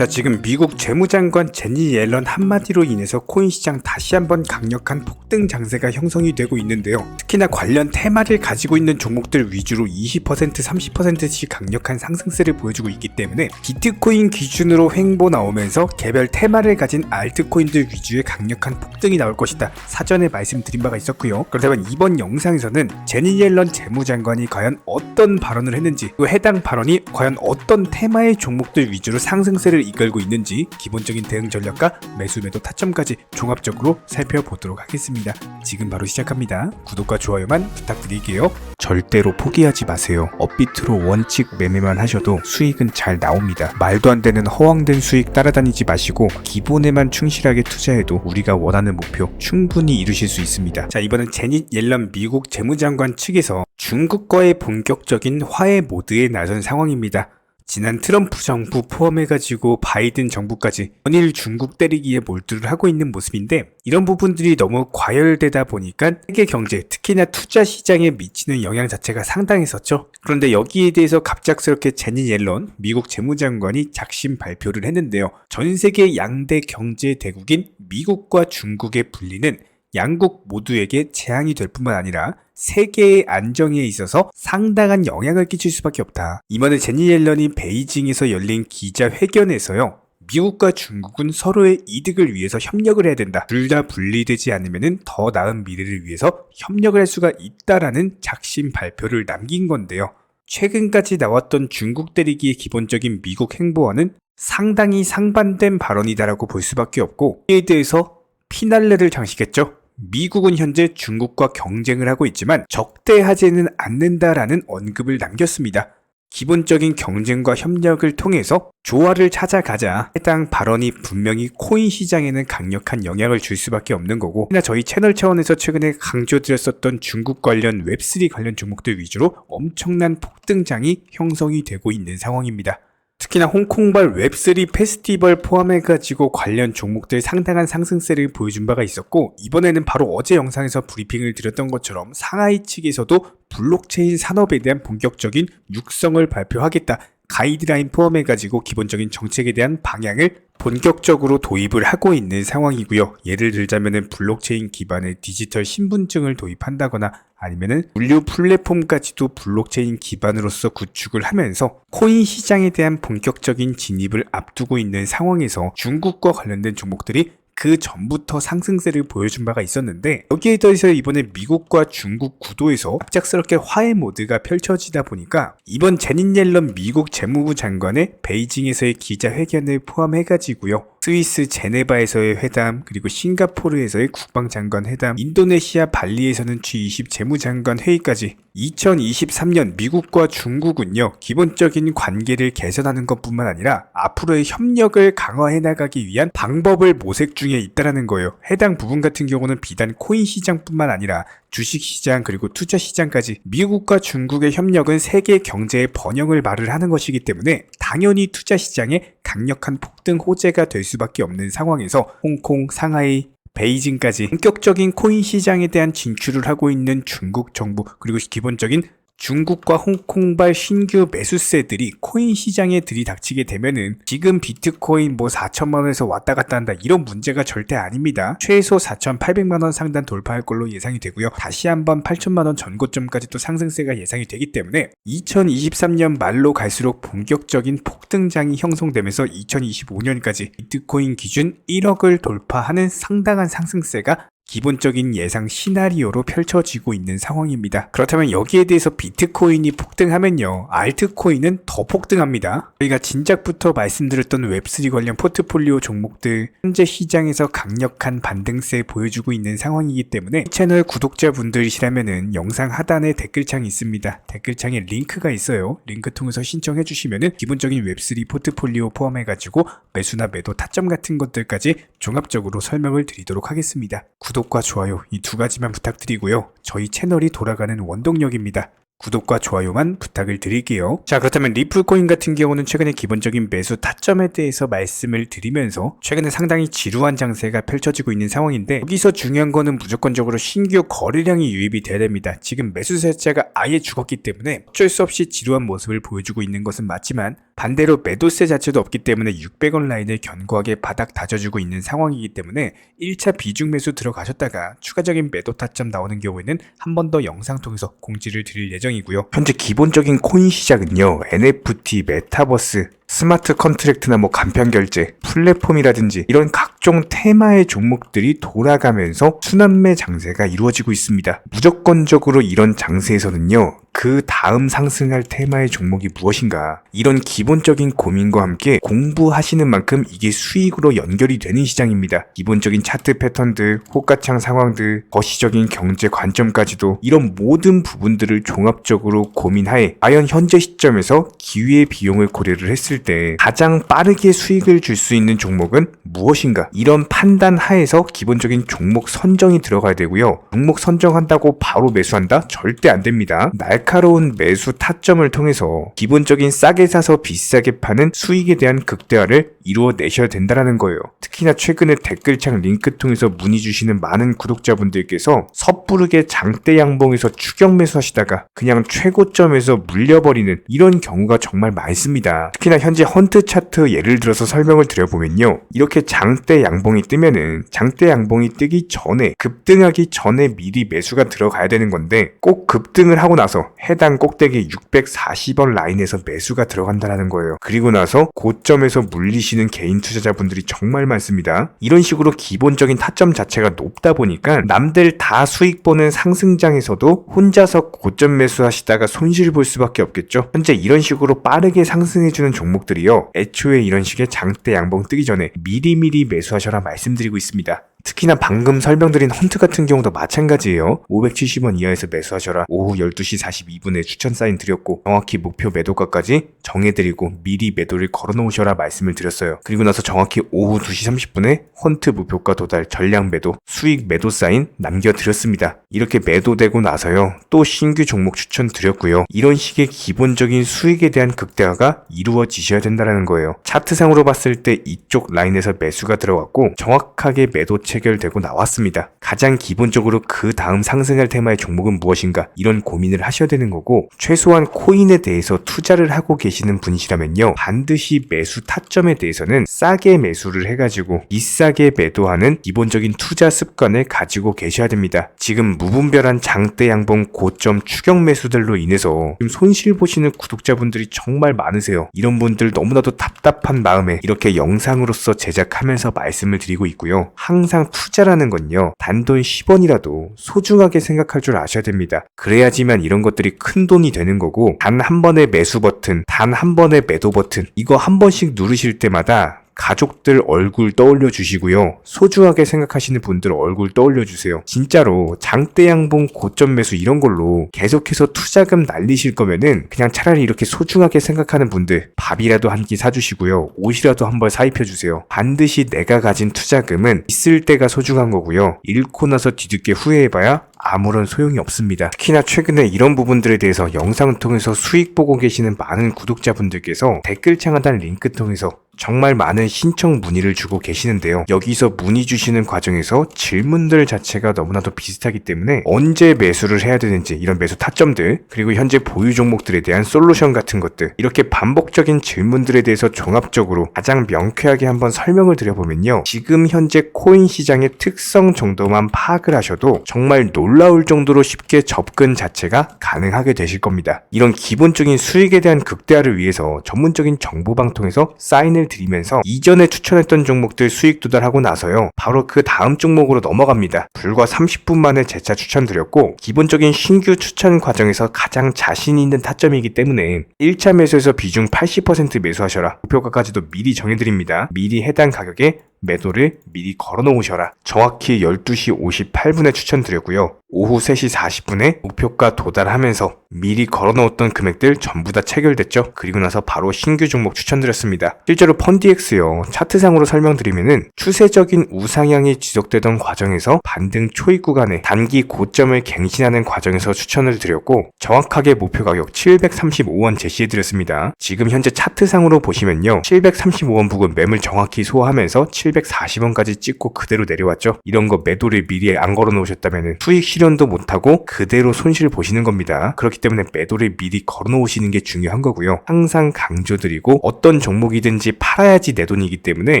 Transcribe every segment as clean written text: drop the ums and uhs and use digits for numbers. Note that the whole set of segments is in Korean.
자, 지금 미국 재무장관 제니 옐런 한마디로 인해서 코인 시장 다시 한번 강력한 폭등 장세가 형성이 되고 있는데요. 특히나 관련 테마를 가지고 있는 종목들 위주로 20%, 30%씩 강력한 상승세를 보여주고 있기 때문에 비트코인 기준으로 횡보 나오면서 개별 테마를 가진 알트코인들 위주의 강력한 폭등이 나올 것이다. 사전에 말씀드린 바가 있었고요. 그렇다면 이번 영상에서는 제니 옐런 재무장관이 과연 어떤 발언을 했는지, 그 해당 발언이 과연 어떤 테마의 종목들 위주로 상승세를 이끌고 있는지 기본적인 대응 전략과 매수 매도 타점까지 종합적으로 살펴보도록 하겠습니다. 지금 바로 시작합니다. 구독과 좋아요만 부탁드릴게요. 절대로 포기하지 마세요. 업비트로 원칙 매매만 하셔도 수익은 잘 나옵니다. 말도 안 되는 허황된 수익 따라다니지 마시고 기본에만 충실하게 투자해도 우리가 원하는 목표 충분히 이루실 수 있습니다. 자, 이번엔 제니 옐런 미국 재무장관 측에서 중국과의 본격적인 화해 모드에 나선 상황입니다. 지난 트럼프 정부 포함해가지고 바이든 정부까지 연일 중국 때리기에 몰두를 하고 있는 모습인데, 이런 부분들이 너무 과열되다 보니까 세계 경제, 특히나 투자 시장에 미치는 영향 자체가 상당했었죠. 그런데 여기에 대해서 갑작스럽게 제니 옐런 미국 재무장관이 작심 발표를 했는데요. 전 세계 양대 경제 대국인 미국과 중국에 불리는 양국 모두에게 재앙이 될 뿐만 아니라 세계의 안정에 있어서 상당한 영향을 끼칠 수밖에 없다. 이번에 제니 옐런이 베이징에서 열린 기자회견에서요, 미국과 중국은 서로의 이득을 위해서 협력을 해야 된다. 둘 다 분리되지 않으면 더 나은 미래를 위해서 협력을 할 수가 있다라는 작심 발표를 남긴 건데요. 최근까지 나왔던 중국 때리기의 기본적인 미국 행보와는 상당히 상반된 발언이다라고 볼 수밖에 없고, 이에 대해서 피날레를 장식했죠. 미국은 현재 중국과 경쟁을 하고 있지만 적대하지는 않는다라는 언급을 남겼습니다. 기본적인 경쟁과 협력을 통해서 조화를 찾아가자. 해당 발언이 분명히 코인 시장에는 강력한 영향을 줄 수밖에 없는 거고, 특히나 저희 채널 차원에서 최근에 강조드렸었던 중국 관련 웹3 관련 종목들 위주로 엄청난 폭등장이 형성이 되고 있는 상황입니다. 특히나 홍콩발 웹3 페스티벌 포함해가지고 관련 종목들 상당한 상승세를 보여준 바가 있었고, 이번에는 바로 어제 영상에서 브리핑을 드렸던 것처럼 상하이 측에서도 블록체인 산업에 대한 본격적인 육성을 발표하겠다. 가이드라인 포함해가지고 기본적인 정책에 대한 방향을 본격적으로 도입을 하고 있는 상황이고요. 예를 들자면은 블록체인 기반의 디지털 신분증을 도입한다거나 아니면은 물류 플랫폼까지도 블록체인 기반으로서 구축을 하면서 코인 시장에 대한 본격적인 진입을 앞두고 있는 상황에서 중국과 관련된 종목들이 그 전부터 상승세를 보여준 바가 있었는데, 여기에 더해서 이번에 미국과 중국 구도에서 갑작스럽게 화해 모드가 펼쳐지다 보니까 이번 제니 옐런 미국 재무부 장관의 베이징에서의 기자회견을 포함해가지고요, 스위스 제네바에서의 회담, 그리고 싱가포르에서의 국방장관 회담, 인도네시아 발리에서는 G20 재무장관 회의까지 2023년 미국과 중국은요, 기본적인 관계를 개선하는 것뿐만 아니라 앞으로의 협력을 강화해 나가기 위한 방법을 모색 중에 있다라는 거예요. 해당 부분 같은 경우는 비단 코인 시장뿐만 아니라 주식 시장 그리고 투자 시장까지 미국과 중국의 협력은 세계 경제의 번영을 말을 하는 것이기 때문에 당연히 투자 시장에 강력한 폭등 호재가 될 수밖에 없는 상황에서 홍콩, 상하이, 베이징까지 본격적인 코인 시장에 대한 진출을 하고 있는 중국 정부, 그리고 기본적인 중국과 홍콩발 신규 매수세들이 코인 시장에 들이닥치게 되면은 지금 비트코인 4천만원에서 왔다 갔다 한다, 이런 문제가 절대 아닙니다. 최소 4,800만원 상단 돌파할 걸로 예상이 되고요. 다시 한번 8천만원 전고점까지 또 상승세가 예상이 되기 때문에 2023년 말로 갈수록 본격적인 폭등장이 형성되면서 2025년까지 비트코인 기준 1억을 돌파하는 상당한 상승세가 기본적인 예상 시나리오로 펼쳐지고 있는 상황입니다. 그렇다면 여기에 대해서 비트코인이 폭등하면요, 알트코인은 더 폭등합니다. 저희가 진작부터 말씀드렸던 웹3 관련 포트폴리오 종목들 현재 시장에서 강력한 반등세 보여주고 있는 상황이기 때문에 채널 구독자분들이시라면은 영상 하단에 댓글창이 있습니다. 댓글창에 링크가 있어요. 링크 통해서 신청해 주시면은 기본적인 웹3 포트폴리오 포함해가지고 매수나 매도 타점 같은 것들까지 종합적으로 설명을 드리도록 하겠습니다. 구독과 좋아요 이 두 가지만 부탁드리고요. 저희 채널이 돌아가는 원동력입니다. 구독과 좋아요만 부탁을 드릴게요. 자, 그렇다면 리플코인 같은 경우는 최근에 기본적인 매수 타점에 대해서 말씀을 드리면서 최근에 상당히 지루한 장세가 펼쳐지고 있는 상황인데, 여기서 중요한 거는 무조건적으로 신규 거래량이 유입이 돼야 됩니다. 지금 매수세자가 아예 죽었기 때문에 어쩔 수 없이 지루한 모습을 보여주고 있는 것은 맞지만, 반대로 매도세 자체도 없기 때문에 600원 라인을 견고하게 바닥 다져주고 있는 상황이기 때문에 1차 비중 매수 들어가셨다가 추가적인 매도 타점 나오는 경우에는 한 번 더 영상 통해서 공지를 드릴 예정이고요. 현재 기본적인 코인 시장은요, NFT, 메타버스, 스마트 컨트랙트나 간편 결제, 플랫폼이라든지 이런 각종 테마의 종목들이 돌아가면서 순환매 장세가 이루어지고 있습니다. 무조건적으로 이런 장세에서는요, 그 다음 상승할 테마의 종목이 무엇인가, 이런 기본적인 고민과 함께 공부하시는 만큼 이게 수익으로 연결이 되는 시장입니다. 기본적인 차트 패턴들, 호가창 상황들, 거시적인 경제 관점까지도 이런 모든 부분들을 종합적으로 고민하에 과연 현재 시점에서 기회의 비용을 고려를 했을 때 가장 빠르게 수익을 줄 수 있는 종목은 무엇인가, 이런 판단 하에서 기본적인 종목 선정이 들어가야 되고요. 종목 선정한다고 바로 매수한다? 절대 안 됩니다. 날카로운 매수 타점을 통해서 기본적인 싸게 사서 비싸게 파는 수익에 대한 극대화를 이루어내셔야 된다는 거예요. 특히나 최근에 댓글창 링크 통해서 문의 주시는 많은 구독자분들께서 섣부르게 장대 양봉에서 추격 매수하시다가 그냥 최고점에서 물려버리는 이런 경우가 정말 많습니다. 특히나 현재 헌트 차트 예를 들어서 설명을 드려보면요, 이렇게 장대 양봉이 뜨면은 장대 양봉이 뜨기 전에, 급등하기 전에 미리 매수가 들어가야 되는 건데, 꼭 급등을 하고 나서 해당 꼭대기 640원 라인에서 매수가 들어간다는 거예요. 그리고 나서 고점에서 물리시는 개인 투자자분들이 정말 많습니다. 이런 식으로 기본적인 타점 자체가 높다 보니까 남들 다 수익 보는 상승장에서도 혼자서 고점 매수하시다가 손실 볼 수밖에 없겠죠. 현재 이런 식으로 빠르게 상승해주는 종목들이요, 애초에 이런 식의 장대 양봉 뜨기 전에 미리미리 매수하셔라 말씀드리고 있습니다. 특히나 방금 설명드린 헌트 같은 경우도 마찬가지예요. 570원 이하에서 매수하셔라. 오후 12시 42분에 추천 사인 드렸고, 정확히 목표 매도가까지 정해드리고 미리 매도를 걸어놓으셔라 말씀을 드렸어요. 그리고 나서 정확히 오후 2시 30분에 헌트 목표가 도달, 전량 매도, 수익 매도 사인 남겨드렸습니다. 이렇게 매도되고 나서요, 또 신규 종목 추천 드렸고요. 이런 식의 기본적인 수익에 대한 극대화가 이루어지셔야 된다는 거예요. 차트상으로 봤을 때 이쪽 라인에서 매수가 들어갔고 정확하게 매도 체결되고 나왔습니다. 가장 기본적으로 그 다음 상승할 테마의 종목은 무엇인가, 이런 고민을 하셔야 되는 거고, 최소한 코인에 대해서 투자를 하고 계시는 분이시라면요, 반드시 매수 타점에 대해서는 싸게 매수를 해가지고 비싸게 매도하는 기본적인 투자 습관을 가지고 계셔야 됩니다. 지금 무분별한 장대 양봉 고점 추격 매수들로 인해서 지금 손실 보시는 구독자분들이 정말 많으세요. 이런 분들 너무나도 답답한 마음에 이렇게 영상으로서 제작하면서 말씀을 드리고 있고요. 항상 투자라는 건요, 단돈 10원이라도 소중하게 생각할 줄 아셔야 됩니다. 그래야지만 이런 것들이 큰 돈이 되는 거고, 단 한 번의 매수 버튼, 단 한 번의 매도 버튼, 이거 한 번씩 누르실 때마다 가족들 얼굴 떠올려 주시고요, 소중하게 생각하시는 분들 얼굴 떠올려 주세요. 진짜로 장대 양봉 고점 매수 이런 걸로 계속해서 투자금 날리실 거면은 그냥 차라리 이렇게 소중하게 생각하는 분들 밥이라도 한 끼 사주시고요, 옷이라도 한 벌 사입혀 주세요. 반드시 내가 가진 투자금은 있을 때가 소중한 거고요, 잃고 나서 뒤늦게 후회해봐야 아무런 소용이 없습니다. 특히나 최근에 이런 부분들에 대해서 영상을 통해서 수익 보고 계시는 많은 구독자분들께서 댓글창 하단 링크 통해서 정말 많은 신청 문의를 주고 계시는데요. 여기서 문의 주시는 과정에서 질문들 자체가 너무나도 비슷하기 때문에 언제 매수를 해야 되는지, 이런 매수 타점들, 그리고 현재 보유 종목들에 대한 솔루션 같은 것들, 이렇게 반복적인 질문들에 대해서 종합적으로 가장 명쾌하게 한번 설명을 드려보면요, 지금 현재 코인 시장의 특성 정도만 파악을 하셔도 정말 놀라울 정도로 쉽게 접근 자체가 가능하게 되실 겁니다. 이런 기본적인 수익에 대한 극대화를 위해서 전문적인 정보방 통해서 사인을 드리면서 이전에 추천했던 종목들 수익 도달하고 나서요, 바로 그 다음 종목으로 넘어갑니다. 불과 30분 만에 재차 추천드렸고, 기본적인 신규 추천 과정에서 가장 자신 있는 타점이기 때문에 1차 매수에서 비중 80% 매수하셔라, 목표가까지도 미리 정해드립니다. 미리 해당 가격에 매도를 미리 걸어 놓으셔라. 정확히 12시 58분에 추천드렸고요. 오후 3시 40분에 목표가 도달하면서 미리 걸어놓았던 금액들 전부 다 체결됐죠. 그리고 나서 바로 신규 종목 추천드렸습니다. 실제로 펀디엑스요, 차트상으로 설명드리면은 추세적인 우상향이 지속되던 과정에서 반등 초입 구간에 단기 고점을 갱신하는 과정에서 추천을 드렸고, 정확하게 목표 가격 735원 제시해드렸습니다. 지금 현재 차트상으로 보시면요, 735원 부근 매물 정확히 소화하면서 740원까지 찍고 그대로 내려왔죠. 이런 거 매도를 미리 안 걸어 놓으셨다면 수익 실현도 못하고 그대로 손실 보시는 겁니다. 그렇기 때문에 매도를 미리 걸어 놓으시는 게 중요한 거고요. 항상 강조드리고, 어떤 종목이든지 팔아야지 내 돈이기 때문에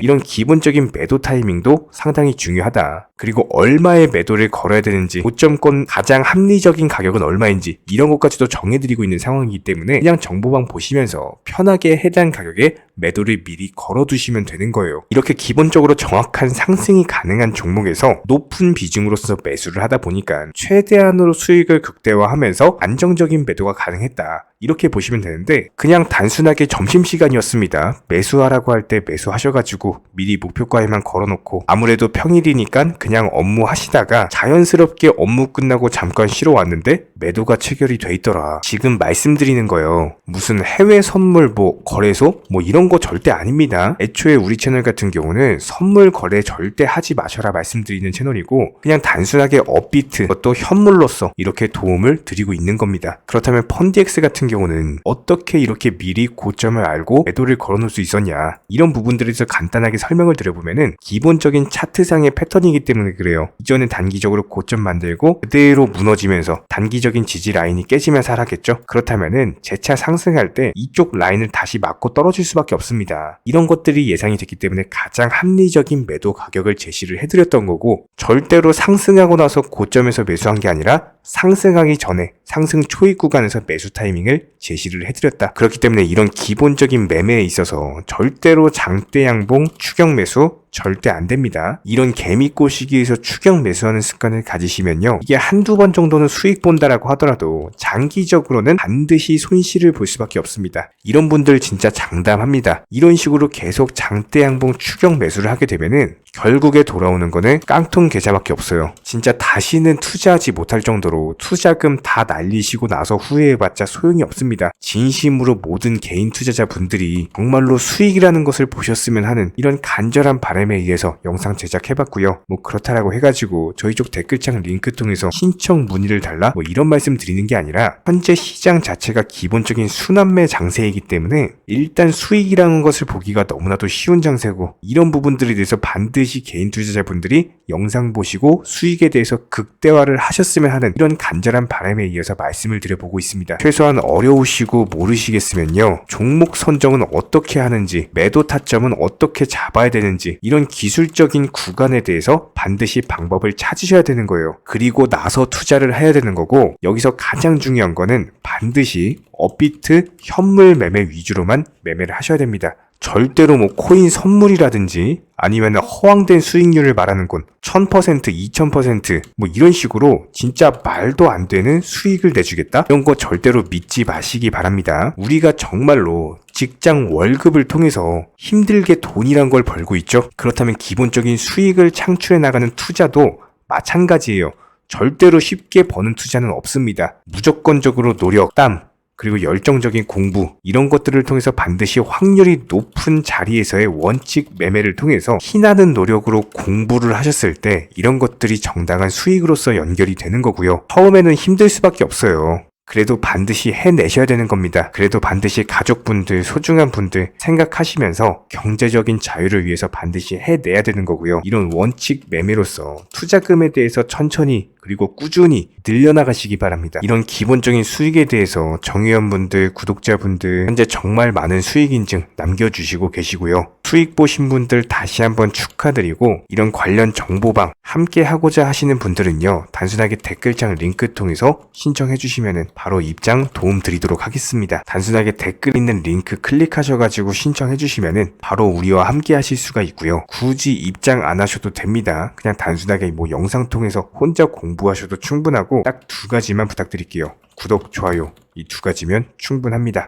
이런 기본적인 매도 타이밍도 상당히 중요하다. 그리고 얼마의 매도를 걸어야 되는지, 고점권 가장 합리적인 가격은 얼마인지 이런 것까지도 정해드리고 있는 상황이기 때문에 그냥 정보방 보시면서 편하게 해당 가격에 매도를 미리 걸어두시면 되는 거예요. 이렇게 기본적으로 정확한 상승이 가능한 종목에서 높은 비중으로서 매수를 하다 보니까 최대한으로 수익을 극대화하면서 안정적인 매도가 가능했다. 이렇게 보시면 되는데, 그냥 단순하게 점심시간이었습니다. 매수하라고 할 때 매수하셔가지고 미리 목표가에만 걸어놓고 아무래도 평일이니까 그냥 업무 하시다가 자연스럽게 업무 끝나고 잠깐 쉬러 왔는데 매도가 체결이 돼 있더라. 지금 말씀드리는 거예요. 무슨 해외 선물 거래소 이런 거 절대 아닙니다. 애초에 우리 채널 같은 경우는 선물 거래 절대 하지 마셔라 말씀드리는 채널이고, 그냥 단순하게 업비트, 또 현물로서 이렇게 도움을 드리고 있는 겁니다. 그렇다면 펀디엑스 같은 경우는 어떻게 이렇게 미리 고점을 알고 매도를 걸어놓을 수 있었냐, 이런 부분들에 대해서 간단하게 설명을 드려보면은 기본적인 차트상의 패턴이기 때문에 그래요. 이전에 단기적으로 고점 만들고 그대로 무너지면서 단기적인 지지 라인이 깨지면서 하락했죠. 그렇다면은 재차 상승할 때 이쪽 라인을 다시 맞고 떨어질 수밖에 없습니다. 이런 것들이 예상이 됐기 때문에 가장 합리적인 매도 가격을 제시를 해드렸던 거고, 절대로 상승하고 나서 고점에서 매수한 게 아니라 상승하기 전에 상승 초입 구간에서 매수 타이밍을 제시를 해드렸다. 그렇기 때문에 이런 기본적인 매매에 있어서 절대로 장대 양봉 추격 매수 절대 안 됩니다. 이런 개미꼬 시기에서 추격 매수하는 습관을 가지시면요, 이게 한두 번 정도는 수익 본다라고 하더라도 장기적으로는 반드시 손실을 볼 수밖에 없습니다. 이런 분들 진짜 장담합니다. 이런 식으로 계속 장대 양봉 추격 매수를 하게 되면은 결국에 돌아오는 거는 깡통 계좌밖에 없어요. 진짜 다시는 투자하지 못할 정도로 투자금 다 날리시고 나서 후회해봤자 소용이 없습니다. 진심으로 모든 개인 투자자분들이 정말로 수익이라는 것을 보셨으면 하는 이런 간절한 바람에 의해서 영상 제작해봤고요. 그렇다라고 해가지고 저희 쪽 댓글창 링크 통해서 신청 문의를 달라 이런 말씀 드리는 게 아니라, 현재 시장 자체가 기본적인 순환매 장세이기 때문에 일단 수익이라는 것을 보기가 너무나도 쉬운 장세고, 이런 부분들에 대해서 반드시 개인 투자자분들이 영상 보시고 수익에 대해서 극대화를 하셨으면 하는 이런 간절한 바람에 이어서 말씀을 드려보고 있습니다. 최소한 어려우시고 모르시겠으면요, 종목 선정은 어떻게 하는지, 매도 타점은 어떻게 잡아야 되는지, 이런 기술적인 구간에 대해서 반드시 방법을 찾으셔야 되는 거예요. 그리고 나서 투자를 해야 되는 거고, 여기서 가장 중요한 거는 반드시 업비트 현물 매매 위주로만 매매를 하셔야 됩니다. 절대로 코인 선물이라든지 아니면 허황된 수익률을 말하는 건 1000%, 2000% 이런 식으로 진짜 말도 안 되는 수익을 내주겠다? 이런 거 절대로 믿지 마시기 바랍니다. 우리가 정말로 직장 월급을 통해서 힘들게 돈이란 걸 벌고 있죠. 그렇다면 기본적인 수익을 창출해 나가는 투자도 마찬가지예요. 절대로 쉽게 버는 투자는 없습니다. 무조건적으로 노력, 땀, 그리고 열정적인 공부, 이런 것들을 통해서 반드시 확률이 높은 자리에서의 원칙 매매를 통해서 희나는 노력으로 공부를 하셨을 때 이런 것들이 정당한 수익으로서 연결이 되는 거고요. 처음에는 힘들 수밖에 없어요. 그래도 반드시 해내셔야 되는 겁니다. 그래도 반드시 가족분들, 소중한 분들 생각하시면서 경제적인 자유를 위해서 반드시 해내야 되는 거고요. 이런 원칙 매매로서 투자금에 대해서 천천히 그리고 꾸준히 늘려나가시기 바랍니다. 이런 기본적인 수익에 대해서 정회원분들, 구독자분들 현재 정말 많은 수익 인증 남겨주시고 계시고요. 수익 보신 분들 다시 한번 축하드리고, 이런 관련 정보방 함께 하고자 하시는 분들은요, 단순하게 댓글창 링크 통해서 신청해 주시면 바로 입장 도움 드리도록 하겠습니다. 단순하게 댓글 있는 링크 클릭하셔가지고 신청해 주시면 바로 우리와 함께 하실 수가 있고요. 굳이 입장 안 하셔도 됩니다. 그냥 단순하게 영상 통해서 혼자 공부하셔도 충분하고 딱 두 가지만 부탁드릴게요. 구독, 좋아요, 이 두 가지면 충분합니다.